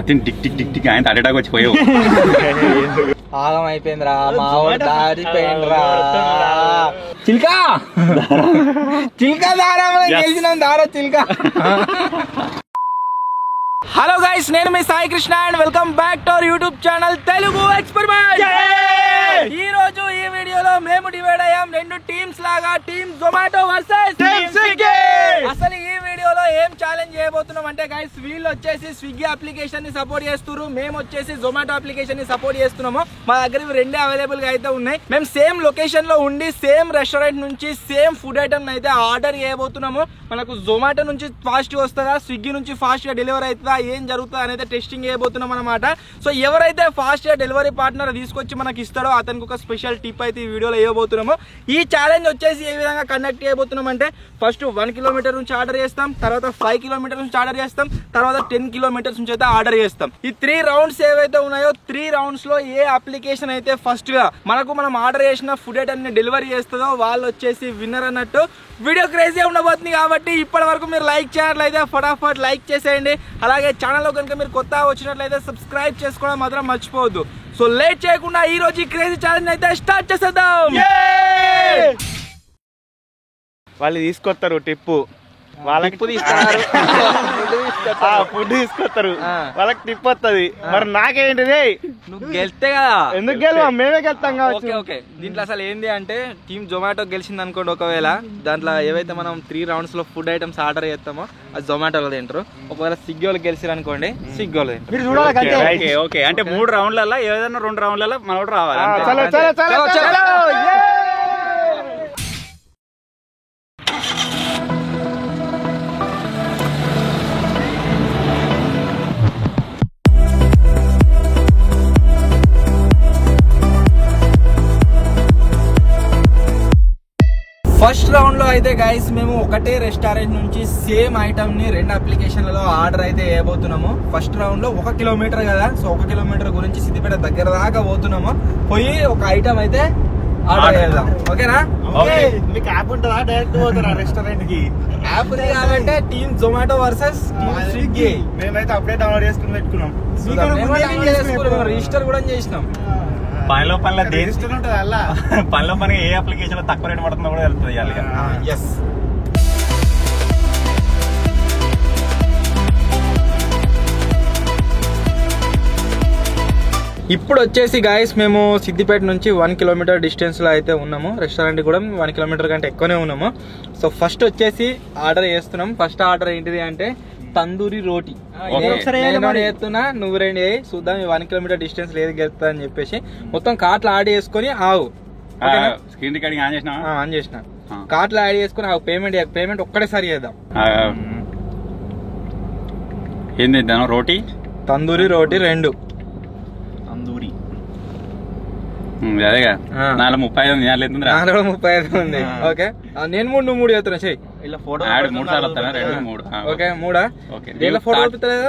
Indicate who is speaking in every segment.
Speaker 1: మతిని tick tick tick tick ఆయన అడేటాకు వచ్చి పోయావు.
Speaker 2: ఆగం అయిపోయిందిరా మా దారిపోయిందిరా. చిల్కా చిల్కా దారా గెలిచినాం దారా చిల్కా. హలో గైస్, నేను మీ Sai Krishna and welcome back to our YouTube channel Telugu experiment. ఈ రోజు ఈ వీడియోలో మేము డివైడ్ అయ్యాం రెండు టీమ్స్ లాగా, team Zomato versus team Swiggy. అసలు ఈ వీడియోలో ఏం ఛాలెంజ్ చేయబోతున్నాం అంటే గైస్, వీళ్ళు వచ్చేసి స్విగ్గీ అప్లికేషన్ ని సపోర్ట్ చేస్తున్నారు, మేము వచ్చేసి జొమాటో అప్లికేషన్ ని సపోర్ట్ చేస్తున్నాము. మా దగ్గర ఇవి రెండే అవైలబుల్ గా అయితే ఉన్నాయి. మేము సేమ్ లొకేషన్ లో ఉండి సేమ్ రెస్టారెంట్ నుంచి సేమ్ ఫుడ్ ఐటమ్ అయితే ఆర్డర్ చేయబోతున్నాము. మనకు జొమాటో నుంచి ఫాస్ట్ గా వస్తుందా, స్విగ్గీ నుంచి ఫాస్ట్ గా డెలివరీ అవుతుందా, ఏం జరుగుతుంది అనేది టెస్టింగ్ చేయబోతున్నాం అనమాట. సో ఎవరైతే ఫాస్ట్ గా డెలివరీ పార్ట్నర్ తీసుకొచ్చి మనకి ఇస్తాడో అతనికి ఒక స్పెషల్ టిప్ అయితే ఈ వీడియోలో ఇవ్వబోతున్నాము. ఈ ఛాలెంజ్ వచ్చేసి ఏ విధంగా కండక్ట్ చేయబోతున్నాం అంటే, ఫస్ట్ 1 కిలోమీటర్ నుంచి ఆర్డర్ చేస్తాం, తర్వాత 5 కిలోమీటర్ నుంచి ఆర్డర్ చేస్తాం, తర్వాత 10 కిలోమీటర్స్ నుంచి అయితే ఆర్డర్ చేస్తాం. ఈ 3 రౌండ్స్ ఏవైతే ఉన్నాయో 3 రౌండ్స్ లో ఏ అప్లికేషన్ అయితే ఫస్ట్ గా మనం ఆర్డర్ చేసిన ఫుడ్ ఐటమ్ ని డెలివరీ చేస్తుందో వాళ్ళు వచ్చేసి విన్నర్ అన్నట్టు. వీడియో క్రేజీ ఉండబోతుంది కాబట్టి ఇప్పటి వరకు మీరు లైక్ చేయాలైతే ఫటాఫట్ లైక్ చేసేయండి. అలాగే ఛానల్లో కనుక మీరు కొత్తగా వచ్చినట్లయితే సబ్స్క్రైబ్ చేసుకోవడం మాత్రం మర్చిపోవద్దు. సో లేట్ చేయకుండా ఈ రోజు ఈ క్రేజీ ఛాలెంజ్ అయితే స్టార్ట్ చేసేద్దాం.
Speaker 3: వాళ్ళు తీసుకొస్తారు టిప్పు, వాళ్ళకి తీసుకొస్తారు ఫుడ్ తీసుకొస్తారు, వాళ్ళకి టిప్ వస్తుంది. మరి నాకేంటిది,
Speaker 2: నువ్వు గెలిస్తే కదా.
Speaker 3: ఎందుకు గెలవా, మేమే గెలుతాం కావచ్చు.
Speaker 2: ఓకే దీంట్లో అసలు ఏంది అంటే, టీమ్ జొమాటో గెలిచింది అనుకోండి, ఒకవేళ దాంట్లో ఏవైతే మనం 3 రౌండ్స్ లో ఫుడ్ ఐటమ్స్ ఆర్డర్ చేస్తామో అది జొమాటోలో తింటారు. ఒకవేళ స్విగ్గీ వాళ్ళు గెలిచారు అనుకోండి, స్విగ్గీ వాళ్ళు తింటారు.
Speaker 3: మీరు చూడాలి.
Speaker 1: ఓకే అంటే 3 రౌండ్లలో ఏదైనా 2 రౌండ్లలో మనోడు రావాలి.
Speaker 2: ఫస్ట్ రౌండ్ లో అయితే గైస్ మేము ఒకటే రెస్టారెంట్ నుంచి సేమ్ ఐటమ్ ని 2 అప్లికేషన్లలో ఆర్డర్ అయితే వేయబోతున్నాము. ఫస్ట్ రౌండ్ లో 1 కిలోమీటర్ కదా, సో 1 కిలోమీటర్ గురించి సిద్దిపేట దగ్గర దాకా పోతున్నాము. పోయి ఒక ఐటమ్ అయితే ఆర్డర్ చేద్దాం. ఓకేనా?
Speaker 3: మీకు యాప్ ఉంటుందా, డైరెక్ట్ పోతారా రెస్టారెంట్ కి?
Speaker 2: యాప్ ఉంది కాబట్టి team Zomato versus team Swiggy.
Speaker 3: మేమైతే అప్పుడే డౌన్లోడ్ చేసుకుని పెట్టుకున్నాం,
Speaker 2: రిజిస్టర్ కూడా చేసినాం.
Speaker 1: పనిలో పని ఏ అప్లికేషన్ లో తక్కువ రేట్ పడుతుందో కూడా తెలుస్తుంది.
Speaker 2: ఇప్పుడు వచ్చేసి గాయస్ మేము సిద్దిపేట నుంచి 1 కిలోమీటర్ డిస్టెన్స్ లో అయితే ఉన్నాము. రెస్టారెంట్ కూడా 1 కిలోమీటర్ కంటే ఎక్కువనే ఉన్నాము. సో ఫస్ట్ వచ్చేసి ఆర్డర్ చేస్తున్నాం. ఫస్ట్ ఆర్డర్ ఏంటిది అంటే తందూరి రోటీ. చేస్తున్నా, నువ్వు 2 చూద్దాం 1 కిలోమీటర్ డిస్టెన్స్ లేదు గెలుస్తా అని చెప్పేసి మొత్తం కార్ట్లో యాడ్ చేసుకుని ఆవు
Speaker 1: స్క్రీన్ రికార్డింగ్
Speaker 2: ఆన్ చేసిన కార్ట్లో యాడ్ చేసుకుని ఆవు పేమెంట్ ఒక్కడేసారి చేద్దాం.
Speaker 1: ఏంది రోటీ,
Speaker 2: తందూరి రోటీ 2.
Speaker 1: తందూరి అదేగా
Speaker 2: 435 ఉంది. ఓకే నేను 3 నువ్వు 3 చేస్తున్నా. చెయ్యి. ఓకే 3 దీనిలో ఫోటో చూపిస్తలేదు,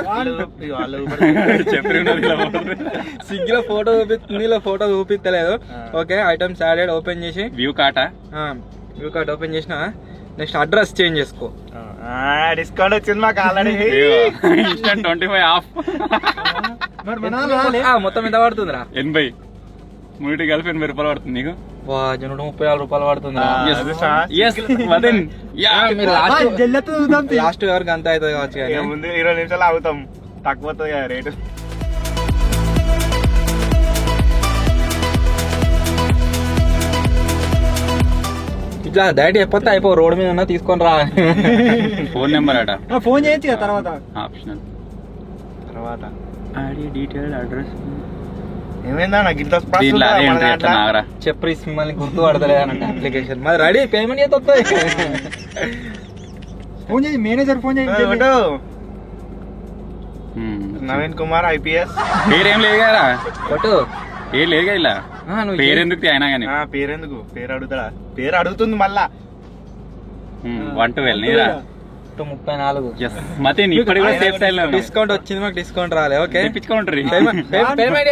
Speaker 2: స్విగ్గీలో ఫోటో చూపిస్తుంది, ఇలా ఫోటో చూపిస్తలేదు. ఓకే ఐటమ్స్ యాడెడ్ ఓపెన్ చేసి వ్యూ కార్ట్ ఓపెన్ చేసిన నెక్స్ట్ అడ్రస్ చేంజ్ చేసుకో.
Speaker 3: డిస్కౌంట్ వచ్చింది మాకు ఆల్రెడీ,
Speaker 1: 25 ఆఫ్.
Speaker 2: మొత్తం ఎంత పడుతుందిరా?
Speaker 1: 80 3 కలిపి 80 రూపాయలు పడుతుంది నీకు.
Speaker 2: 134 రూపాయలు పడుతుంది. లాస్ట్ వరకు అంత అవుతుంది కావచ్చు.
Speaker 3: ముందు 20 నిమిషాలు అవుతాం, తక్కువ రేటు.
Speaker 2: ఇట్లా డైరెక్ట్ చెప్పొస్తే అయిపో, రోడ్ మీద ఉన్నా తీసుకొని రా.
Speaker 1: ఫోన్ నెంబర్ అట,
Speaker 3: ఫోన్ చేయొచ్చు కదా తర్వాత
Speaker 1: ఆప్షనల్.
Speaker 3: తర్వాత
Speaker 2: డీటెయిల్ అడ్రస్
Speaker 3: ఏమైందా
Speaker 2: చెప్పి మిమ్మల్ని గుర్తు పడతలేదనంటే అప్లికేషన్ మరి రెడీ పేమెంట్ చేస్తే వస్తుంది.
Speaker 3: ఫోన్ చేయి, మేనేజర్ ఫోన్ చేయి. నవీన్ కుమార్ IPS.
Speaker 1: పేరేం లేదు కదా,
Speaker 2: కొట్టు.
Speaker 1: పేరు లేదు కదా ఇలా. పేరెందుకు అయినా కానీ
Speaker 3: పేరెందుకు, పేరు అడుగుతాడా? పేరు అడుగుతుంది మళ్ళా.
Speaker 1: 112
Speaker 2: 34 డిస్కౌంట్ వచ్చింది, మాకు డిస్కౌంట్ రాలే. ఓకే పేమెంట్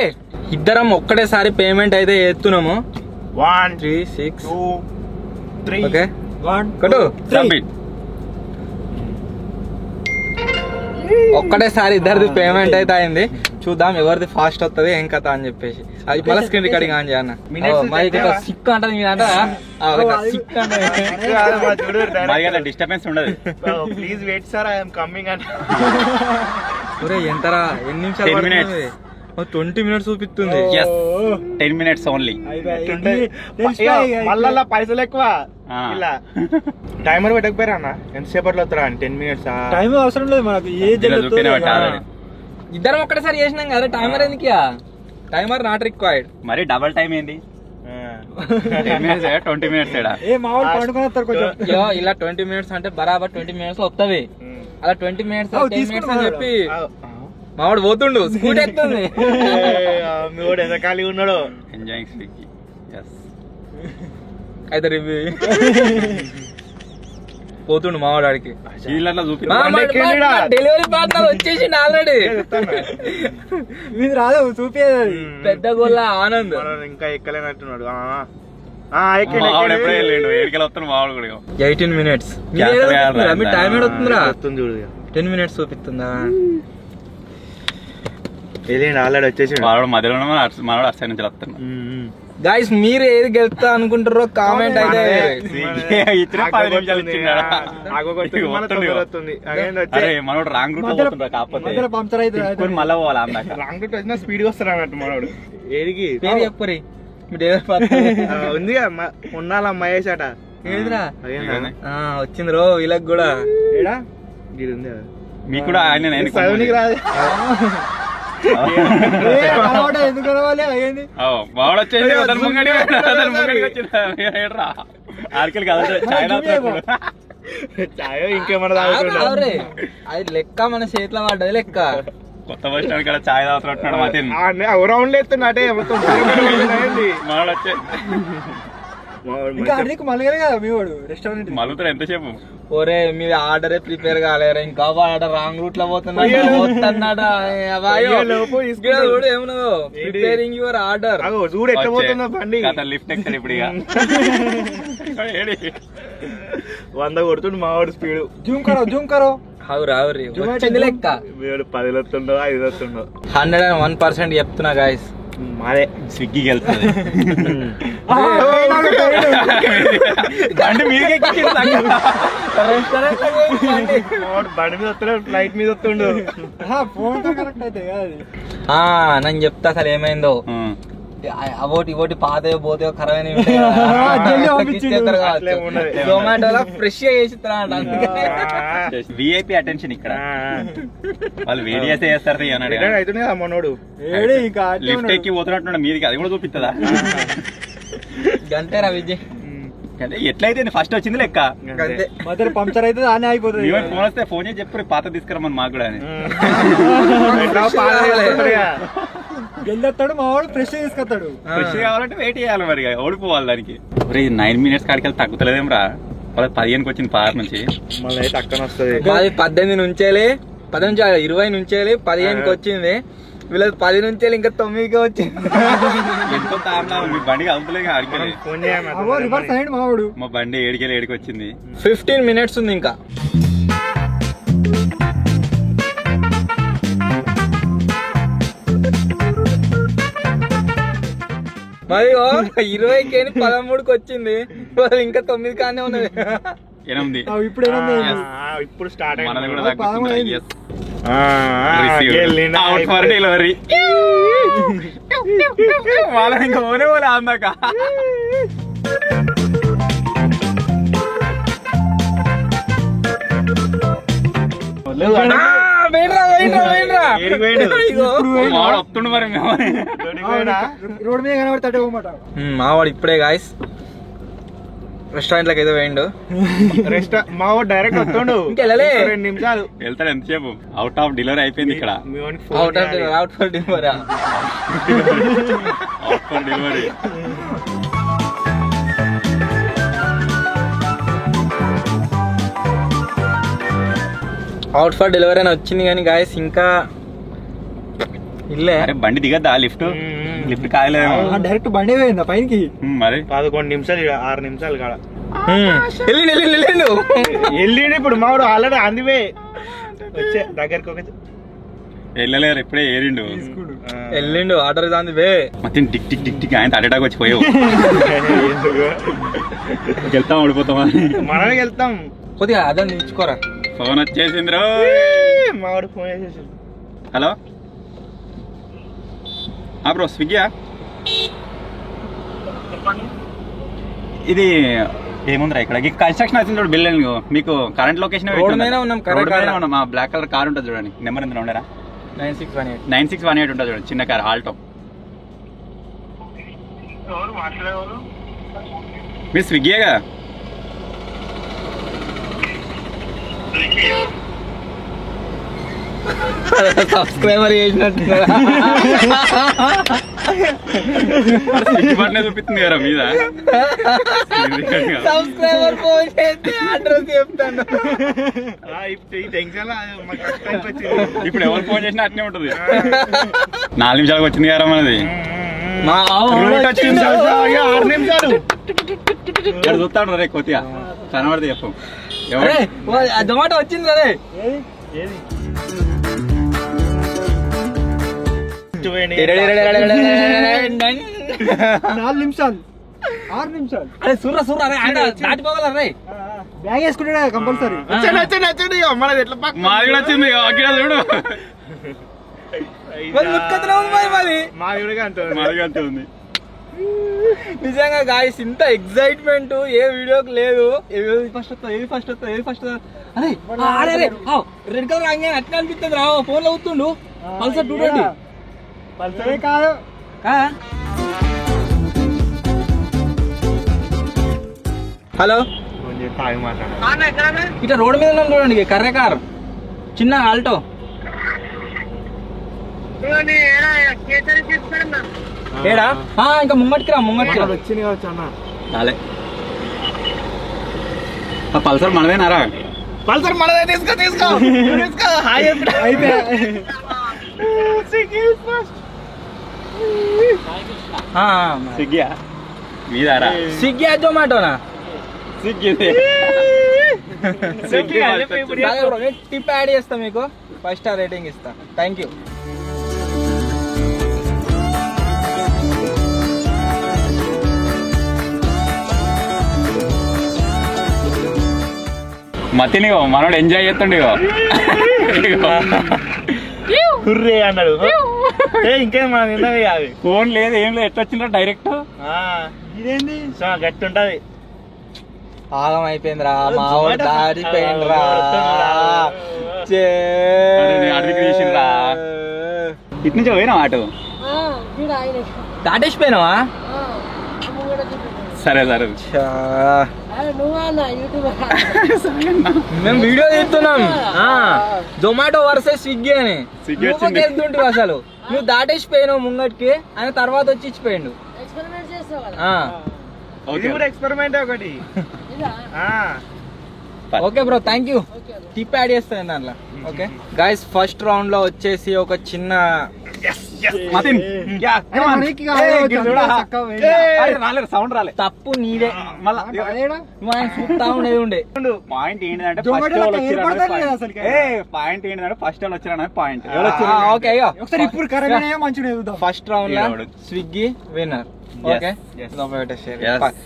Speaker 2: ఇద్దరం ఒక్కటేసారి పేమెంట్ అయితే చేస్తున్నాము.
Speaker 3: 1 3 6 2 3
Speaker 2: ఓకే 1 2 3. ఒక్కటేసారి ఇద్దరిది పేమెంట్ అయితే అయింది. చూద్దాం ఎవరిది ఫాస్ట్ వస్తుంది ఏం కథ అని చెప్పేసి. అది మళ్ళీ స్క్రీన్ రికార్డింగ్ ఆన్ చేయన్న. సిక్ అంటది
Speaker 1: డిస్టర్బెన్స్ ఉండదు.
Speaker 3: Please wait sir, I'm coming అంటే
Speaker 2: ఎంతరా ఎన్ని నిమిషాలు? 20 minutes చూపిస్తుంది.
Speaker 1: 10 minutes ఓన్లీ.
Speaker 3: మళ్ళా పైసలు ఎక్కువ. ఇలా టైమర్ పెట్టకపోయారా అన్న? ఎంతసేపట్లో వస్తారా? 10 minutes టైం అవసరం లేదు మనకు.
Speaker 2: ఇద్దరం ఒక్కటేసారి చేసినాం కదా, టైమర్ ఎందుకు? Timer not required.
Speaker 1: మరి డబల్ టైం ఏంది? 10 minutes 20 minutes
Speaker 2: ఇలా 20 minutes అంటే బరాబర్ 20 minutes లో వస్తుంది. అలా 20 minutes 10 minutes అని చెప్పి మావాడు పోతుండు, స్కూటీ ఎక్కుతుంది.
Speaker 3: మీవాడు ఎంత ఖాళీగా ఉన్నాడు.
Speaker 1: Enjoying Swiggy.
Speaker 2: అయితే రివ్యూ పోతుండు మావాడు ఆడికి. డెలివరీ పార్ట్నర్ వచ్చేసి ఆల్రెడీ.
Speaker 3: మీరు రాదు చూపేది.
Speaker 2: పెద్ద గొల్ల ఆనంద్
Speaker 3: ఇంకా ఎక్కలేనట్టున్నాడు.
Speaker 2: 18 minutes. మీ టైం ఏడవుతుందిరా? 10 minutes చూపిస్తుందా?
Speaker 3: ఆల్రెడీ వచ్చేసి
Speaker 1: మధ్యలో మనోడు అటు సైడ్ నుంచి వస్తున్నాడు.
Speaker 2: గైస్ మీరు ఏది గెలుస్తా అనుకుంటారో కామెంట్ అయితే.
Speaker 1: మనోడు రాంగ్ రూట్ పోతుండ్రా, కాకపోతే మళ్ళీ పోవాలి.
Speaker 3: రాంగ్ రూట్ వచ్చినా స్పీడ్ వస్తాడు అన్నట్టు మనోడు. ఏడికి
Speaker 2: పేరు చెప్పరి.
Speaker 3: ఉంది ఉన్నాలా మహేష్ అట.
Speaker 2: ఏదిరా వచ్చింది రో వీళ్ళకి కూడా.
Speaker 1: మీకు కూడా ఆయన
Speaker 3: రాదు. ఎందుకు
Speaker 1: వాడు వచ్చేసి ఆర్కెల్ కాదు
Speaker 3: చాయ్ ఇంకేమన్నా
Speaker 2: అది లెక్క మన చేతిలో పడ్డది లెక్క.
Speaker 1: కొత్త బస్ స్టాండ్ కదా చాయ్ తాగుతున్నాడు.
Speaker 3: రౌండ్ ఎత్తున్నట్టే
Speaker 1: వాడు వచ్చే మలుగుతారు ఎంతసేపు.
Speaker 2: ఒరే మీ ఆర్డరే ప్రిపేర్ కాలేరా, ఇంకా ఆర్డర్ రాంగ్ రూట్ లో పోతున్నాడు. ఏమన్నా ప్రిపేరింగ్ యువర్ ఆర్డర్.
Speaker 3: చూడు ఎట్లా పోతుందో బండి.
Speaker 1: లిఫ్ట్ ఎక్కడ ఇప్పుడు
Speaker 3: 100 కొడుతుండు మావాడు స్పీడ్. జూమ్ కరో
Speaker 2: వచ్చింది లెక్క.
Speaker 3: 10 వస్తుండో 5 వస్తుండో.
Speaker 2: 101% చెప్తున్నా గాయస్.
Speaker 3: మాదే
Speaker 1: స్విగ్గీకి వెళ్తుంది. బండి మీదకి
Speaker 3: బండి మీద వస్తున్నాడు, ఫ్లైట్ మీద వస్తుండు.
Speaker 2: నేను చెప్తా అసలు ఏమైందో. అవోటి ఇవోటి పాతయో పోతాయో ఖరాబ్ జొమాటోలో ఫ్రెష్ గా చేసిస్తారా.
Speaker 1: విఐపి అటెన్షన్ ఇక్కడ. వాళ్ళు వేడి చేస్తే చేస్తారు
Speaker 3: అవుతుంది కదా మనోడు.
Speaker 1: లిఫ్ట్ ఎక్కి పోతున్నట్టు మీదికి అది కూడా చూపిస్తుందా?
Speaker 2: గంతేరా విజయ్.
Speaker 1: ఎట్లయితే ఫస్ట్ వచ్చింది లెక్క.
Speaker 3: పంక్చర్ అయితే దాన్ని అయిపోతుంది.
Speaker 1: ఫోన్ వస్తే ఫోన్ చేసి చెప్పు పాత తీసుకురమ్మని మాకు కూడా.
Speaker 3: గెలుస్తాడు మావాడు, ఫ్రెష్ తీసుకొస్తాడు.
Speaker 1: ఫ్రెష్ కావాలంటే వెయిట్ చేయాలి మరి, ఓడిపోవాలి దానికి. 9 minutes కాడికి వెళ్ళి తగ్గుతలేదేం రా. 15కి వచ్చింది పార్ నుంచి.
Speaker 3: మళ్ళీ అయితే అక్కడ వస్తుంది.
Speaker 2: 18 నుంచేలే 10 నుంచి 20 నుంచేలే 15కి వచ్చింది. వీళ్ళకి 10 నుంచి ఇంకా 9కి వచ్చింది.
Speaker 1: ఎంతో మీ బండికి అవుతలేదు ఆడికెళ్ళి. మా బండి ఏడికి వచ్చింది.
Speaker 2: 15 minutes ఉంది ఇంకా. మరి 20కి 13కి వచ్చింది. ఇంకా 9 కానే ఉన్నది.
Speaker 1: 8
Speaker 3: ఇప్పుడు స్టార్ట్
Speaker 1: అయింది. Out for delivery. వాళ్ళని ఇంకా ఓనే పోలే అందాక. వస్తుండు మరి
Speaker 3: రోడ్ మీద కనబడతాడు
Speaker 2: మావాడు ఇప్పుడే గాయస్ రెస్టారెంట్ లకి ఏదో వేయండు.
Speaker 3: మావాడు డైరెక్ట్ వస్తుండు. 2 నిమిషాలు
Speaker 1: వెళ్తాడు. ఎంతసేపు? అవుట్ ఆఫ్ డెలివరీ అయిపోయింది ఇక్కడ.
Speaker 2: Out for delivery. Out for delivery అని వచ్చింది కానీ గాయస్ ఇంకా ఇల్లే.
Speaker 1: బండి దిగద్దా? లిఫ్ట్ కాయలేదు.
Speaker 3: డైరెక్ట్ బండి పోయిందా పైకి?
Speaker 1: మరి
Speaker 3: 11 నిమిషాలు 6 నిమిషాలు కాడ
Speaker 2: వెళ్ళిండు.
Speaker 3: ఇప్పుడు మావాడు ఆల్రెడీ అందివే వచ్చే దగ్గరికి ఒక
Speaker 1: వెళ్ళలేరు ఇప్పుడే ఏరిండు
Speaker 2: వెళ్ళిండు ఆర్డర్ దాంది వే
Speaker 1: మొత్తం టిక్ టిక్ టిక్ టిక్ ఆయన అటాక్ వచ్చి పోయావు వెళ్తాం ఓడిపోతామా
Speaker 3: మనమే వెళ్తాం.
Speaker 2: కొద్దిగా అదని నిల్చుకోరా.
Speaker 1: ఫోన్ వచ్చేసింది రో
Speaker 3: మావాడు ఫోన్ చేసేసి.
Speaker 1: హలో బ్రో స్విగ్గీయా? ఇది ఏముందిరా ఇక్కడ కన్స్ట్రక్షన్ వచ్చింది చూడు బిల్డింగ్. మీకు కరెంట్ లొకేషన్ ఉన్నాం. మా బ్లాక్ కలర్ కార్ ఉంటుంది చూడండి. నెంబర్ ఎంత ఉండరా? 9618 ఉంటుంది చూడండి. చిన్న కార్ ఆల్టో. మీరు స్విగ్గీయేగా?
Speaker 2: సబ్స్క్రైబర్ చేసినట్టు
Speaker 1: చూపిస్తుంది కదా మీద.
Speaker 2: సబ్స్క్రైబర్ ఫోన్ చేస్తే అడ్రస్ చెప్తాను.
Speaker 1: ఇప్పుడు ఎవరు ఫోన్ చేసినా అట్నే ఉంటుంది. 4 నిమిషాలకు వచ్చింది కదా మనది.
Speaker 3: 6 నిమిషాలు
Speaker 1: చూస్తాడు రే కొద్దిగా కనబడితే చెప్పు.
Speaker 2: జొమాటో వచ్చింది రే.
Speaker 3: 4 నిమిషాలు 6 నిమిషాలు.
Speaker 2: అరే సూర్ర సూర్ర అరే ఆయన దాటిపోగలరా రే.
Speaker 3: బ్యాగ్ వేసుకుంటా కంపల్సరీ. మనది ఎట్లా
Speaker 1: మాది కూడా వచ్చింది చూడు. మాది అంతే ఉంది.
Speaker 2: నిజంగా గాయస్ ఇంత ఎక్సైట్మెంట్ ఏ వీడియోకి లేదు. ఫస్ట్ అరే రెడ్ కలర్ అంగే అట్లా అనిపిస్తుంది రా. ఫోన్ లో అవుతుండు పల్సర్ 220.
Speaker 3: పల్సరే కాదు.
Speaker 2: హలో ఇట్లా రోడ్ మీద ఉన్నాం చూడండి. కర్రే కార్ చిన్న ఆల్టో. ఏడా ఇంకా ముంగటికి రా.
Speaker 3: వచ్చింది కావచ్చు అన్న.
Speaker 1: రాలే పల్సర్ మనదేనారా?
Speaker 3: పల్సర్ మనదే. తీసుకో అయితే
Speaker 1: స్విగ్గీయా మీదారా?
Speaker 2: స్విగ్గీ జొమాటోనా?
Speaker 1: స్విగ్గీ
Speaker 2: టిప్ యాడ్ చేస్తా మీకు. 5 స్టార్ రేటింగ్ ఇస్తా. Thank you.
Speaker 1: మతిని మనోడు ఎంజాయ్ చేస్తుండే
Speaker 3: కుర్రే అన్నాడు. ఇంకేం మనం విన్నవి కాదు.
Speaker 1: ఫోన్ లేదు ఏం లేదు. ఎట్లా వచ్చిందా డైరెక్ట్?
Speaker 3: ఇదేంది గట్టి ఉంటది.
Speaker 2: ఆగం అయిపోయిందిరా. మా దారిపోయిందిరా.
Speaker 1: ఇటు నుంచి పోయినా అటు
Speaker 2: దాటేసిపోయినావా?
Speaker 1: సరే సరే
Speaker 2: మేము వీడియో తీస్తున్నాం. జొమాటో వర్సెస్ స్విగ్గీ అని. వెళ్తుంటే అసలు నువ్వు దాటేసిపోయినావు ముంగటికి. ఆయన తర్వాత వచ్చి ఇచ్చిపోయిండు.
Speaker 3: ఎక్స్పెరిమెంట్ ఒకటి.
Speaker 2: Okay bro thank you. Tip add చేస్తాను దాంట్లో. ఓకే గైస్ ఫస్ట్ రౌండ్ లో వచ్చేసి ఒక చిన్న
Speaker 1: సౌండ్ రాలే.
Speaker 2: తప్పు నీదే. మళ్ళా ఆయన చూస్తా ఉండేది ఉండే.
Speaker 1: పాయింట్ ఏంటంటే ఫస్ట్ వాళ్ళు వచ్చారు పాయింట్.
Speaker 2: ఓకే
Speaker 3: ఇప్పుడు మంచిగా
Speaker 2: ఫస్ట్ రౌండ్ లో Swiggy winner. Okay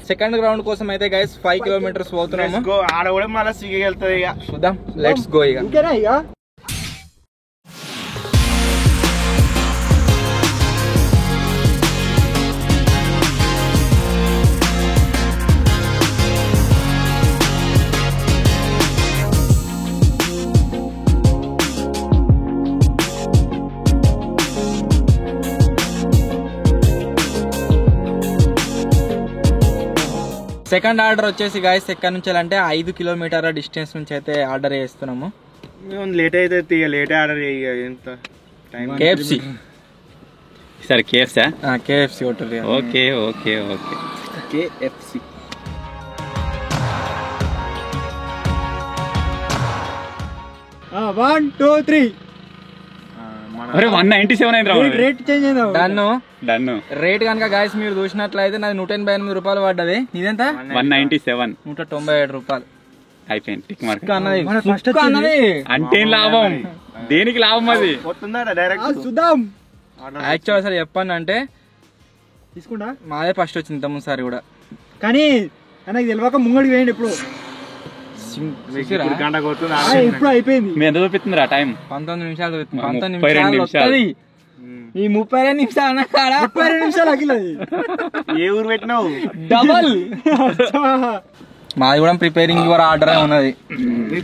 Speaker 2: second round కోసం అయితే గైస్ 5 కిలోమీటర్స్ పోతున్నాము.
Speaker 3: ఆడ కూడా మళ్ళీ స్విగ్గీ వెళ్తుంది. ఇక
Speaker 2: చూద్దాం. Let's go. ఇక సెకండ్ ఆర్డర్ వచ్చేసి గాయస్ ఎక్కడి నుంచి అంటే 5 కిలోమీటర్ల డిస్టెన్స్ నుంచి అయితే ఆర్డర్ చేస్తున్నాము.
Speaker 3: లేట్ అయితే లేట్ ఆర్డర్
Speaker 2: కేఎఫ్సి.
Speaker 1: సరే KFC.
Speaker 2: KFC hotel.
Speaker 1: Okay okay okay
Speaker 2: KFC.
Speaker 3: One two three.
Speaker 1: 197 అయింది.
Speaker 3: రేట్ చేంజ్ అయింది.
Speaker 1: డన్.
Speaker 2: రేట్ కనుక గాయస్ మీరు చూసినట్లయితే నాది 188 రూపాయలు పడ్డది. ఇదెంత?
Speaker 1: 197.
Speaker 2: 197 రూపాయలు.
Speaker 1: అయిపోయింది టిక్ మార్క్
Speaker 2: అంటే
Speaker 1: లాభం దేనికి లాభం అది
Speaker 3: చూద్దాం
Speaker 2: యాక్చువల్ అసలు చెప్పండి అంటే తీసుకుంటా మాదే ఫస్ట్ వచ్చింది ఇంతకుముందు సారి కూడా
Speaker 3: కానీ నాకు తెలియక ముంగడికి వేయండి ఇప్పుడు ఇప్పుడు అయిపోయింది
Speaker 1: మీ ఎంత చూపిస్తుంది టైం
Speaker 2: 19 నిమిషాలు చూపిస్తుంది
Speaker 1: 32 నిమిషాలు
Speaker 2: ఈ 32 నిమిషాలు
Speaker 3: 32 నిమిషాలు అఖిలది ఏ ఊరు పెట్టినావు
Speaker 2: డబల్ మాది కూడా ప్రిపేరింగ్ యువర్ ఆర్డర్ ఉన్నది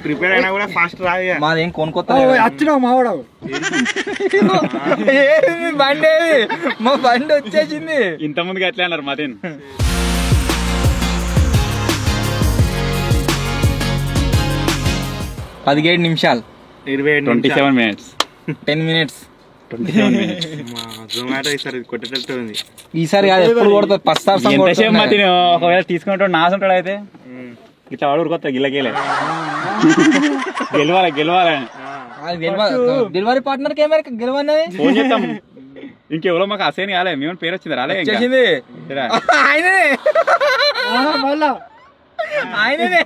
Speaker 3: ప్రిపేర్ అయినా కూడా ఫాస్ట్ రాదు
Speaker 2: మాది ఏం కొనుక్కొత్తా
Speaker 3: వచ్చినావు మావాడు
Speaker 2: బండి మా బండి వచ్చేసింది
Speaker 1: ఇంత ముందుగా ఎట్లా అన్నారు మదేన్
Speaker 2: 17 నిమిషాలు
Speaker 1: 27 మినిట్స్
Speaker 2: 10 మినిట్స్
Speaker 1: 27 మినిట్స్
Speaker 3: జొమాటో ఈసారి కొట్టేటట్టు ఉంది
Speaker 2: ఈసారి కాదు ఎప్పుడు కొడతా
Speaker 1: ఒకవేళ తీసుకుంటాడు నాసుంటాడు అయితే ఇట్లా వాడు ఉరుకొస్తా గిల్లకేలే గెలవాలని
Speaker 2: డెలివరీ పార్ట్నర్ కెమెరా గెలవన్నది
Speaker 1: ఫోన్ చేద్దాం ఇంకెవరో మాకు అసేని కాలే మేము పేరు వచ్చింది రాలే
Speaker 2: ఆయననే ఆయననే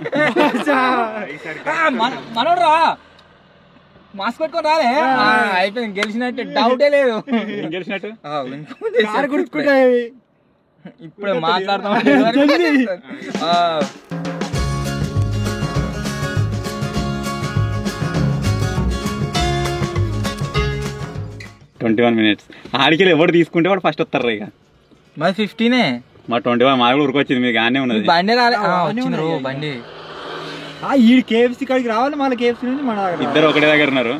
Speaker 2: మనోడు రా మాస్క్ పెట్టుకొని రాలే అయిపోయింది గెలిచినట్టు డౌటే లేదు
Speaker 1: గెలిచినట్టు
Speaker 2: ఇప్పుడే మాట్లాడతాం
Speaker 1: 21 మినిట్స్ ఆడికి ఎవరు తీసుకుంటే వాడు ఫస్ట్ వస్తారు ఇక
Speaker 2: మరి 15
Speaker 1: మా 21 మా కూడా ఉరికొచ్చింది మీకు గానే ఉన్నది
Speaker 2: బండి రాలే వచ్చింది బండి
Speaker 3: ఈ కేఎఫ్సీ కాడికి రావాలి మళ్ళీ కేఎఫ్సీ నుంచి మన
Speaker 1: ఇద్దరు ఒకటే దగ్గర ఉన్నారు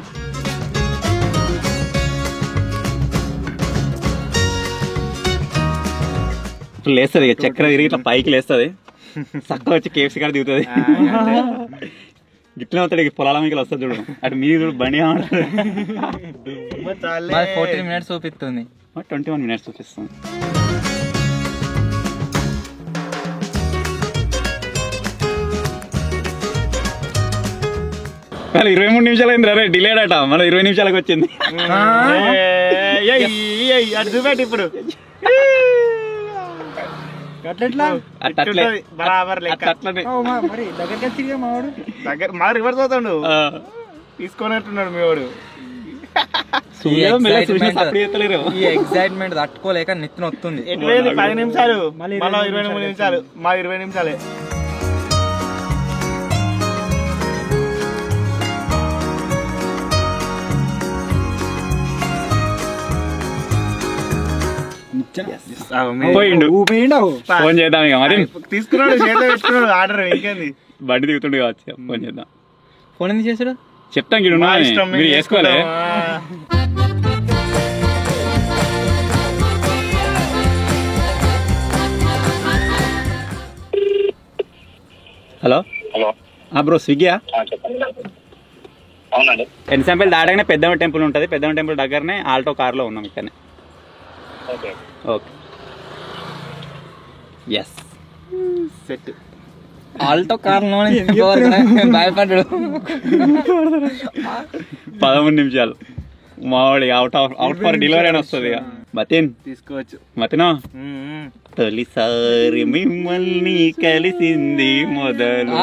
Speaker 1: లేస్తుంది ఇక చక్కెర తిరిగి ఇట్లా పైకి లేస్తుంది చక్కగా వచ్చి కేఎఫ్సీ కాడ దిగుతుంది గిట్లనే అవుతాడు పొలాల మీకు వస్తుంది చూడు అటు మీరు చూడు బండి
Speaker 2: 14 మినిట్స్ చూపిస్తుంది
Speaker 1: 21 మినిట్స్ చూపిస్తుంది మళ్ళీ 23 నిమిషాలు అయింది రే డిలేడ్ అట మళ్ళీ 20 నిమిషాలకు వచ్చింది
Speaker 3: అటు చూపెట్టి ఇప్పుడు మా రివర్స్ అవుతాడు తీసుకున్నట్టున్నాడు మీ వాడు
Speaker 2: ఈ ఎక్సైట్మెంట్ తట్టుకోలేక నెత్తిన వస్తుంది
Speaker 3: 10 నిమిషాలు మళ్ళీ 23 నిమిషాలు మా 20 నిమిషాలే
Speaker 1: ఫోన్ చేద్దాం ఇక మరి
Speaker 3: తీసుకున్నాడు చేతిలో పెట్టుకున్నాడు ఆర్డర్ ఇంకేంది
Speaker 1: బండి దిగుతుండే కావచ్చు ఫోన్ చేద్దాం
Speaker 2: ఫోన్ ఎందుకు చేసాడు
Speaker 1: చెప్తాం మీరు చేసుకోలే హలో బ్రో స్విగ్గీయా
Speaker 4: అవునండి
Speaker 1: ఎన్సాంపుల్ దాటగానే పెద్దమ్మ టెంపుల్ ఉంటుంది పెద్దమ్మ టెంపుల్ దగ్గరనే ఆల్టో కార్లో ఉన్నాం ఇక్కడనే okay yes
Speaker 3: set
Speaker 2: Alto car భయపడ్డాడు
Speaker 1: 13 నిమిషాలు మావాడి అవుట్ ఫర్ డెలివరీ అని వస్తుంది ఇక మతిన్
Speaker 3: తీసుకోవచ్చు
Speaker 1: మతినో తొలిసారి మిమ్మల్ని కలిసింది మొదలు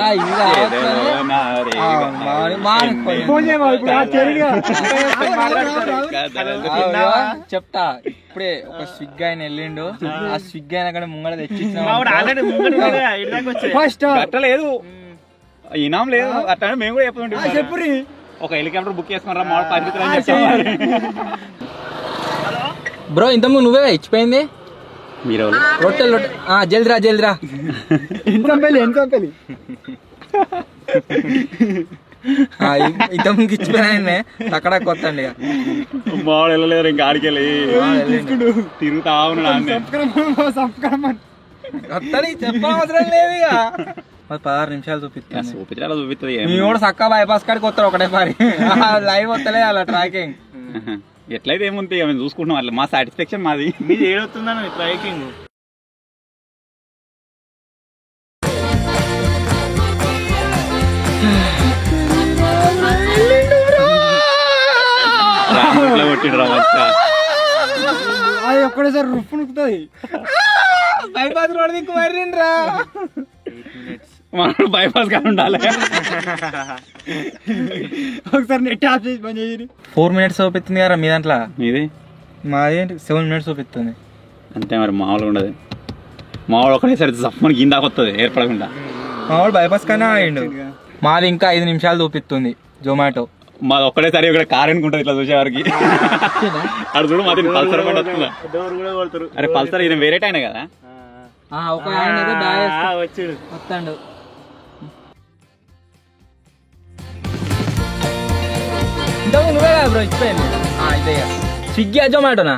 Speaker 2: చెప్తా ఇప్పుడే ఒక స్విగ్గీ ఆయన వెళ్ళిండు ఆ స్విగ్గీ ఆయన అక్కడ ముంగడ తెచ్చిచ్చిన
Speaker 1: అట్టలేదు ఇనాం లేదు అట్లా మేము కూడా చెప్తుంటాం చెప్పు ఒక హెలికాప్టర్ బుక్ చేసుకున్నారా మా పరిస్థితులు అని చెప్తాం
Speaker 2: బ్రో ఇంతకు నువ్వే ఇచ్చిపోయింది
Speaker 1: మీరు
Speaker 2: రొట్టెలు జల్దిరా
Speaker 3: ఎన్కంపెలి
Speaker 2: ఇంతకు ఇచ్చిపోయినా అక్కడ కొత్త అండి
Speaker 1: మావాడు వెళ్ళలేదు ఇంకా ఆడికి వెళ్ళి తిరుగుతా ఉన్నాడు
Speaker 2: చెప్పవసరం లేదు ఇక 16 నిమిషాలు చూపిస్తాను
Speaker 1: చూపిస్తుంది
Speaker 2: మీ కూడా చక్కగా బైపాస్ కాడికి వస్తారు ఒకటే సారి లైవ్ వస్తలే అలా ట్రాకింగ్
Speaker 1: ఎట్లయితే ఏముంది మేము చూసుకుంటున్నాం అట్లా మా సాటిస్ఫాక్షన్ మాది
Speaker 3: మీది ఏడవుతుందని ట్రాకింగ్
Speaker 1: కొట్టిడు రా
Speaker 3: అది ఒక్కడేసారి రుప్పు నుక్కుతుంది
Speaker 2: బైపాస్ రోడ్ దిక్కు మర్రిండ్రా
Speaker 3: 8 minutes
Speaker 1: మనం బైపాస్ గా ఉండాలి. ఒకసారి నెట్ ఆఫ్ చేసి పని చేసి
Speaker 2: 4 minutes చూపిస్తుంది కదా మీ దాంట్లో.
Speaker 1: ఇది
Speaker 2: మాది 7 minutes చూపిస్తుంది.
Speaker 1: అంతే మరి మామూలుగా ఉండదు. మామూలు ఒకటేసారి జప్పని గిందాక వస్తుంది ఏర్పడకుండా.
Speaker 2: మామూలు బైపాస్ కన్నా అయ్యిండు. మాది ఇంకా 5 నిమిషాలు చూపిస్తుంది జొమాటో.
Speaker 1: మాది ఒక్కడేసారి ఇక్కడ కార్ అనుకుంటుంది ఇట్లా చూసేవారికి. అక్కడ చూడు మాది పల్సర్ బండి వస్తుందా. అరే పల్సర్ ఇది వేరే టైం కదా.
Speaker 2: ఒక ఆయన అయితే బ్యాగ్ వస్తాడు. నువ్వే కదా బ్రో ఇచ్చిపోయింది. ఇదే స్విగ్గీ జొమాటోనా?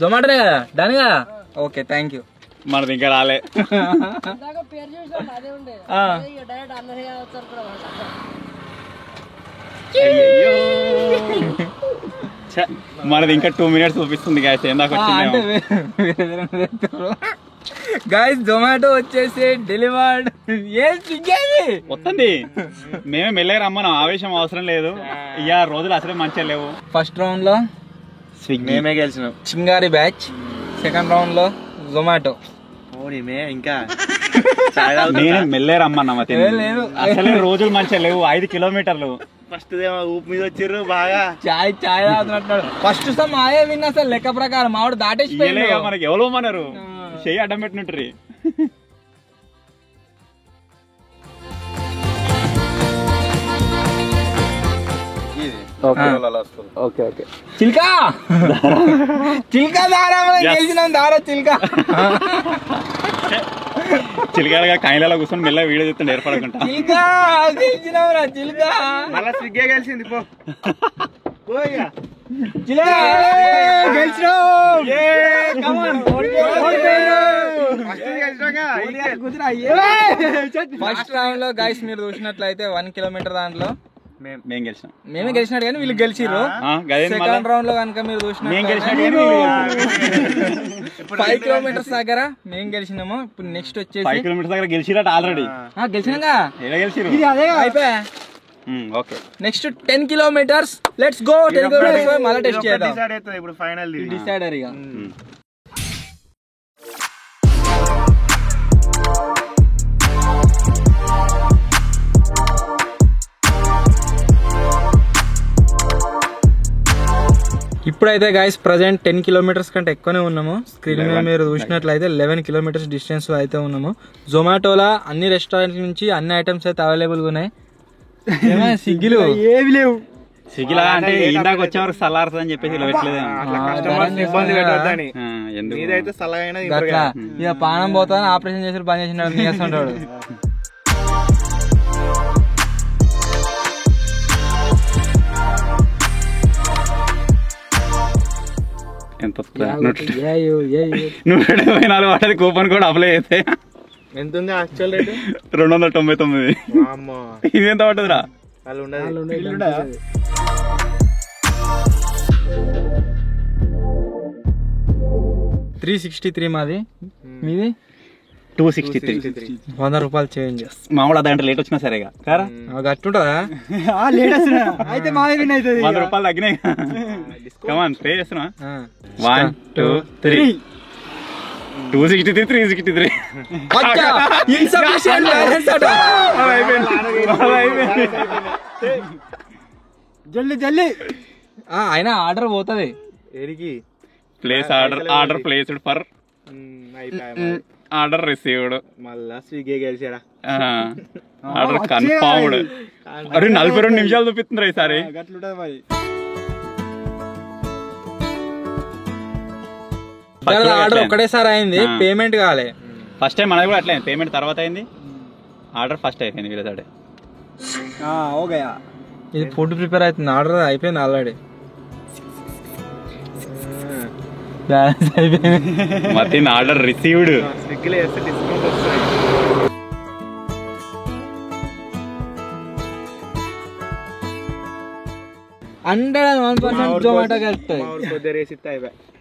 Speaker 2: జొమాటోనే కదా, డన్ కదా. Okay thank you.
Speaker 1: మనది ఇంకా రాలే. మనది ఇంకా 2 minutes చూపిస్తుంది గాయస్. ఏందాక
Speaker 2: గాయస్ జొమాటో వచ్చేసి డెలివర్డ్. ఏం స్విగ్గీ
Speaker 1: వస్తుంది. మేమే మెల్లగా రమ్మన్నాం, ఆవేశం అవసరం లేదు. ఇక రోజులు అసలే మంచిగా లేవు.
Speaker 2: ఫస్ట్ రౌండ్ లో
Speaker 1: స్విగ్గీ
Speaker 3: మేమే గెలిచినాం,
Speaker 2: చింగారి బ్యాచ్. సెకండ్ రౌండ్ లో జొమాటో.
Speaker 3: ఇంకా
Speaker 1: నేనే మెల్లే రమ్మన్నా. అసలే రోజులు మంచిగా లేవు. 5 kilometers.
Speaker 3: ఫస్ట్ ఊపు మీద వచ్చిర్రు బాగా.
Speaker 2: చాయ్ తాగుతున్నట్టు. ఫస్ట్ మాయే విన్నా అసలు లెక్క ప్రకారం మావాడు దాటేసి
Speaker 1: మనకి ఎవరో మన్నారు చెయ్యి అడ్డం పెట్టినట్టు.
Speaker 2: ఓకే చిల్కా చిల్కా దారా గెలిచినాం. దారా చిల్కా
Speaker 1: చిలికాడగా కాయలలో కూర్చొని మెల్ల వీడియో చెప్తాను ఏర్పడకుండా.
Speaker 2: చిల్కా గెలిచినావురా చిల్కా.
Speaker 3: మళ్ళా స్విగ్గీ గెలిచింది.
Speaker 2: ఫస్ట్ రౌండ్ లో గైస్ మీరు చూసినట్లయితే 1 kilometer దాంట్లో
Speaker 1: మేము గెలిచినాం.
Speaker 2: మేమే గెలిచినట్టు కానీ వీళ్ళు గెలిచిర్రు. సెకండ్ రౌండ్ లో కనుక మీరు చూసినట్టు 5 kilometers దగ్గర మేము గెలిచినాము. ఇప్పుడు నెక్స్ట్ వచ్చేసి
Speaker 1: 5 kilometers దగ్గర గెలిచిరట ఆల్రెడీ.
Speaker 2: గెలిచినాగా
Speaker 1: గెలిచిరు
Speaker 2: అయిపోయా.
Speaker 1: Okay
Speaker 2: next 10 kilometers. Let's go. 10 kilometers మళ్ళీ టెస్ట్ చేద్దాం.
Speaker 3: ఇప్పుడు ఫైనల్
Speaker 2: డిసైడర్ ఇక. ఇప్పుడైతే గైస్ ప్రజెంట్ 10 kilometers కంటే ఎక్కువనే ఉన్నాము. స్క్రీన్ మీద మీరు చూసినట్లయితే 11 kilometers డిస్టెన్స్ అయితే ఉన్నాము. జొమాటోలో అన్ని రెస్టారెంట్ నుంచి అన్ని ఐటమ్స్ అయితే అవైలబుల్ గా ఉన్నాయి. స్విగ్గీలో ఏవి లేవు.
Speaker 1: స్విగ్గీలా అంటే ఇందాక వచ్చే వరకు సల్లారుతుంది అని చెప్పేసి ఇలా పెట్టలేదు.
Speaker 2: ఇక పానం పోతాదని ఆపరేషన్ చేసి పని చేసినాడు చేస్తుంటాడు.
Speaker 1: ఎంత 174 వాటి కూపన్ కూడా అప్లై అయితే
Speaker 3: ఎంత ఉంది యాక్చువల్ రేట్?
Speaker 1: 299. ఇది ఎంత పడుతుందిరా?
Speaker 2: 363 మాది. మీది
Speaker 1: 263.
Speaker 2: 100 రూపాయలు చేంజ్.
Speaker 1: మామూలు అదంటే లేట్ వచ్చినా సరేగా కారా
Speaker 2: గట్టుంటదా? లేట్ వస్తున్నా అయితే మాది విన్ అవుతుంది.
Speaker 1: 100 రూపాయలు తగ్గినాయి. కమాన్ పే చేస్తున్నా. 1 2 3 263 363.
Speaker 2: జల్లి అయినా ఆర్డర్ పోతుంది.
Speaker 1: Place order placed for order received.
Speaker 3: మళ్ళా స్విగ్గీ గెలిచాడా?
Speaker 1: Order confirmed. అరే 42 నిమిషాలు చూపిస్తుంది ఈసారి.
Speaker 2: ఆర్డర్ ఒకటేసారి అయింది, పేమెంట్ కాలే.
Speaker 1: ఫస్ట్ టైం మనది కూడా అట్లే పేమెంట్ తర్వాత అయింది, ఆర్డర్ ఫస్ట్ అయిపోయింది వీళ్ళ సైడ్.
Speaker 2: ఇది ఫుడ్ ప్రిపేర్ అవుతుంది, ఆర్డర్ అయిపోయింది ఆల్రెడీ. బ్యాలెన్స్ అయిపోయింది.
Speaker 1: మళ్ళీ ఆర్డర్ రిసీవ్డ్.
Speaker 2: జొమాటో కలుపుతాయి.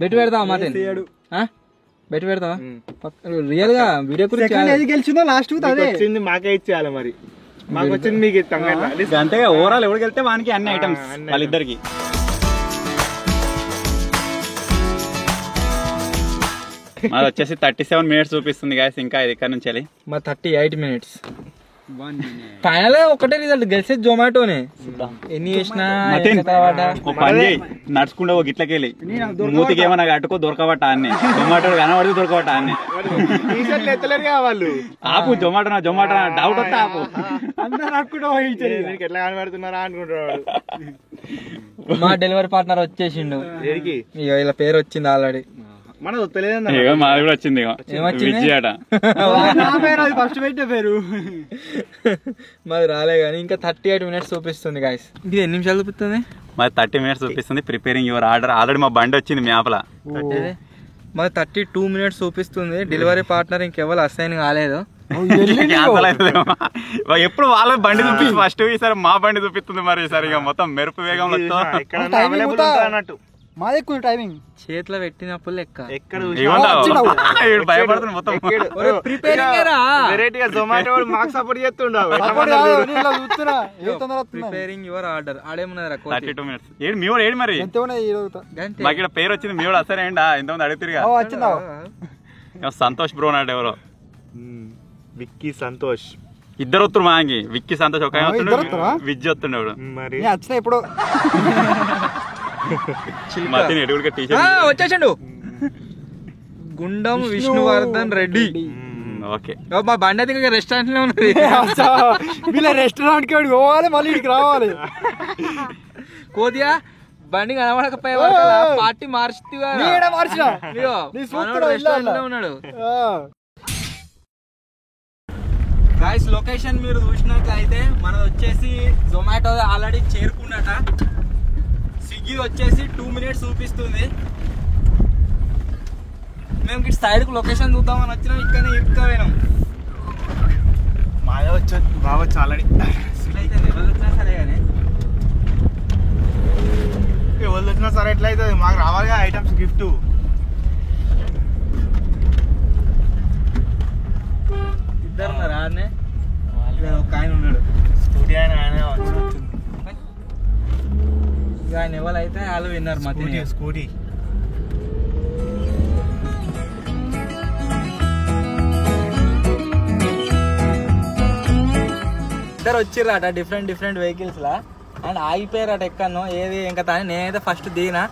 Speaker 2: బెట్ పెడతావా? మాతే బెట్ పెడతావా? రియల్ గా వీడియో గురించి
Speaker 3: గెలిచిందో లాస్ట్ వచ్చింది మాకే ఇచ్చేయాలి. మరి మాకు వచ్చింది మీకు ఇస్తాం.
Speaker 1: అంతేగా ఓవరాల్ ఎవరికి వెళ్తే వానికి అన్ని ఐటమ్స్ వాళ్ళిద్దరికి. మాది వచ్చేసి 37 minutes చూపిస్తుంది గాయస్. ఇంకా ఇది ఇక్కడ నుంచి
Speaker 2: మా 38 minutes. ఫైనల్ ఒకటే రిజల్ట్ గెలిచేది జొమాటోనే. ఎన్ని చేసినా
Speaker 1: నడుచుకుంటే ఒక గిట్లకెళ్ళి మూతికి ఏమన్నా కట్టుకో దొరకబట్ట అన్ని జొమాటో కనబడితే దొరకబట్ట అన్ని ఆపు జొమాటో డౌట్ వస్తే ఆపు
Speaker 3: ఎట్లా కనబడుతున్నారా అనుకుంటున్నాడు.
Speaker 2: మా డెలివరీ పార్ట్నర్ వచ్చేసిండు. ఇలా పేరు వచ్చింది ఆల్రెడీ.
Speaker 3: మనది వస్తలేదన్న
Speaker 1: మాది కూడా వచ్చింది.
Speaker 2: మాది రాలే కానీ ఇంకా 38 minutes చూపిస్తుంది గాయస్. ఇది ఎన్ని నిమిషాలు చూపిస్తుంది?
Speaker 1: మాది 30 minutes చూపిస్తుంది. Preparing your order. ఆల్రెడీ మా బండి వచ్చింది మీ ఆపల.
Speaker 2: మాది 32 minutes చూపిస్తుంది. డెలివరీ పార్ట్నర్ ఇంకెవరు అసైన్ కాలేదు.
Speaker 1: ఎప్పుడు వాళ్ళ బండి చూపిస్తుంది ఫస్ట్. ఈసారి మా బండి చూపిస్తుంది. మరి ఈసారి ఇక మొత్తం మెరుపు వేగంలో
Speaker 3: అన్నట్టు
Speaker 4: మాది ఎక్కువ టైమింగ్
Speaker 2: చేతిలో పెట్టినప్పుడు లెక్క.
Speaker 1: భయపడుతుంది మొత్తం.
Speaker 3: వెరైటీగా జొమాటో మాకు సపోర్ట్ చేస్తుండవు.
Speaker 2: Preparing your order. ఆడేమన్నది
Speaker 1: 32 minutes. మీ వాడు ఏడు మరి మాకు ఇక్కడ పేరు వచ్చింది. మీ వాడు అసలు ఏంటా ఇంతమంది అడుగుతారుగా. సంతోష్ బ్రో నాడు ఎవరో
Speaker 3: విక్కీ సంతోష్
Speaker 1: ఇద్దరు వస్తారు మాకి. విక్కీ సంతోష్ ఒక విజ్జి వస్తుండేవాడు.
Speaker 3: మరి
Speaker 4: ఇప్పుడు
Speaker 2: వచ్చేసిండు గుండం విష్ణువర్ధన్ రెడ్డి.
Speaker 1: ఓకే
Speaker 2: మా బండి అయితే రెస్టారెంట్ లో ఉన్నది.
Speaker 4: రెస్టారెంట్ కి పోవాలి మళ్ళీ ఇక్కడికి రావాలి.
Speaker 2: కోదియా బండి కనబడకపోయా పార్టీ మార్చిగా ఉన్నాడు. గాయ్స్ లొకేషన్ మీరు చూసినట్లయితే మనది వచ్చేసి జొమాటో ఆల్రెడీ చేరుకున్నట. స్విగ్గీ వచ్చేసి 2 minutes చూపిస్తుంది. మేము ఇటు సైడ్కి లొకేషన్ చూద్దామని వచ్చినాం. ఇక్కడనే ఇరుక్కుపోయినాం.
Speaker 3: మాదే వచ్చి రావచ్చు ఆల్రెడీ.
Speaker 2: అయితే ఎవరు వచ్చినా సరే కానీ
Speaker 3: ఎవరు వచ్చినా సరే ఎట్లా అవుతుంది. మాకు రావాలిగా ఐటమ్స్ గిఫ్ట్.
Speaker 2: ఇద్దరు ఉన్నారు. ఆడనే ఒక ఆయన ఉన్నాడు.
Speaker 3: స్కూటీ ఆయన వచ్చింది.
Speaker 2: ఆయన ఎవరైతే వాళ్ళు విన్నారు. మా
Speaker 3: స్కూటీ
Speaker 2: ఇద్దరు వచ్చిర్రట డిఫరెంట్ వెహికల్స్ లా. అండ్ ఆగిపోయారట ఎక్కడో ఏది ఇంకా తాను. నేనైతే ఫస్ట్ దిగినా.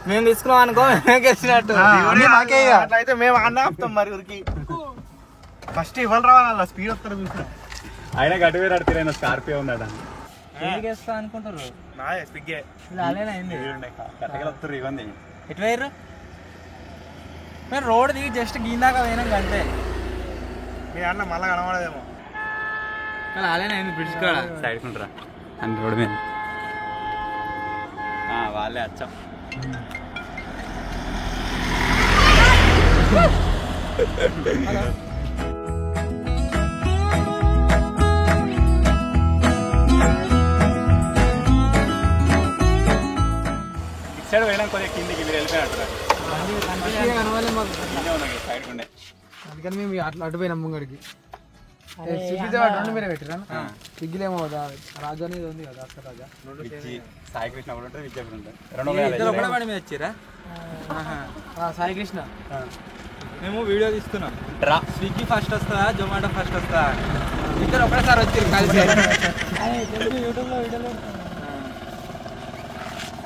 Speaker 2: మేము తీసుకున్నాం అనుకో గెలిచినట్టు.
Speaker 3: అట్లయితే మేము అన్న ఆపుతాం మరి ఊరికి. ఫస్ట్ ఇవ్వాలి రావాలి స్పీడ్ వస్తారు చూసిన.
Speaker 1: ఆయన గట్టి వేరు అడుగుతారు. స్కార్పియో ఉందట.
Speaker 2: ఎందుకు వేస్తా అనుకుంటారు.
Speaker 3: స్విగ్గీ
Speaker 2: అయింది
Speaker 1: ఇవ్వండి.
Speaker 2: ఎటు వేయరు మీరు రోడ్ దిగి జస్ట్ గీందాక పోయినాం అంతే.
Speaker 3: మీ అన్న మళ్ళా కనబడదేమో.
Speaker 2: అలానే బ్రిడ్జ్ కాడ
Speaker 1: సైడ్ కుంటారా అని రోడ్ మీద వాళ్ళే వచ్చాం. సైడ్ పోయినా కొద్దిగా కిందికి మీరు వెళ్ళిపోయినట్టు సైడ్ ఉండే.
Speaker 4: అందుకని మేము అటు పోయినాం ముంగడికి. రెండు మీరే పెట్టిరా స్విగ్గీలేమో రాజు అనేది ఉంది కదా. రాజా
Speaker 1: సాయి కృష్ణ కూడా విద్యాపూర్
Speaker 2: వచ్చిరా.
Speaker 4: సాయి కృష్ణ
Speaker 2: మేము వీడియో తీస్తున్నాం. స్విగ్గీ ఫస్ట్ వస్తుందా జొమాటో ఫస్ట్ వస్తుందా? ఇద్దరు ఒకటేసారి వచ్చారు కలిసి.
Speaker 4: యూట్యూబ్లో వీడియోలో.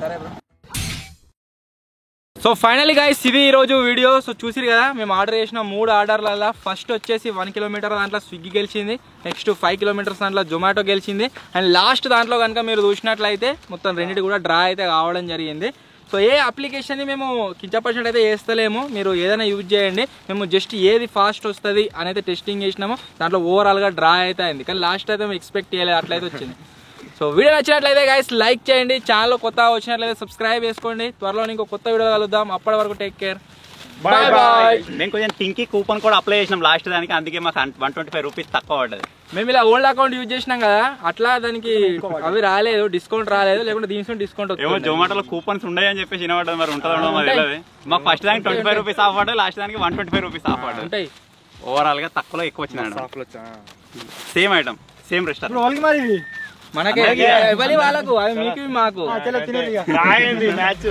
Speaker 2: సరే బ్రో. సో ఫైనలీ గైస్ ఇది ఈరోజు వీడియో. సో చూసిరు కదా మేము ఆర్డర్ చేసిన 3 ఆర్డర్లలో ఫస్ట్ వచ్చేసి 1 kilometer దాంట్లో స్విగ్గీ గెలిచింది. నెక్స్ట్ 5 kilometers దాంట్లో జొమాటో గెలిచింది. అండ్ లాస్ట్ దాంట్లో కనుక మీరు చూసినట్లయితే మొత్తం రెండింటి కూడా డ్రా అయితే కావడం జరిగింది. సో ఏ అప్లికేషన్ని మేము కించపర్సెంట్ అయితే చేస్తలేము. మీరు ఏదైనా యూజ్ చేయండి. మేము జస్ట్ ఏది ఫాస్ట్ వస్తుంది అనేది టెస్టింగ్ చేసినాము. దాంట్లో ఓవరాల్గా డ్రా అయితే అయింది. కానీ లాస్ట్ అయితే మేము ఎక్స్పెక్ట్ చేయలేదు అట్లయితే వచ్చింది. సో వీడియో నచ్చినట్లయితే గైస్ లైక్ చేయండి. ఛానల్ కొత్త వచ్చినట్లయితే సబ్స్క్రైబ్ చేసుకోండి. త్వరలో ఇంకో కొత్త వీడియో కలుద్దాం. అప్పటి వరకు టేక్ కేర్. Bye bye.
Speaker 1: మేము కొంచెం టింకీ కూపన్ కూడా అప్లై చేసినాం లాస్ట్ దానికి. అందుకే మాకు 125 రూపీస్ తక్కువ పడ్డది.
Speaker 2: మేము ఇలా ఓల్డ్ అకౌంట్ యూజ్ చేసినాం కదా అట్లా దానికి అవి రాలేదు. డిస్కౌంట్ రాలేదు. లేకుంటే దీని డిస్కౌంట్
Speaker 1: ఏమో జొమాటోలో కూపన్స్ ఉన్నాయని చెప్పేసి వినబడ్డది. మరి ఉంటుందో మరి తెలియదు. మాకు ఫస్ట్ దానికి 25 రూపీస్ ఆఫ్ పడ్డది. లాస్ట్ దానికి 125 రూపీస్ ఆఫ్ పడ్డది.
Speaker 2: ఉంటాయి.
Speaker 1: ఓవరాల్ గా తక్కువలో ఎక్కువ వచ్చింది. Same item same restaurant.
Speaker 4: మరి
Speaker 2: మనకి వాళ్ళకు అవి మీకు మాకు
Speaker 3: మ్యాచ్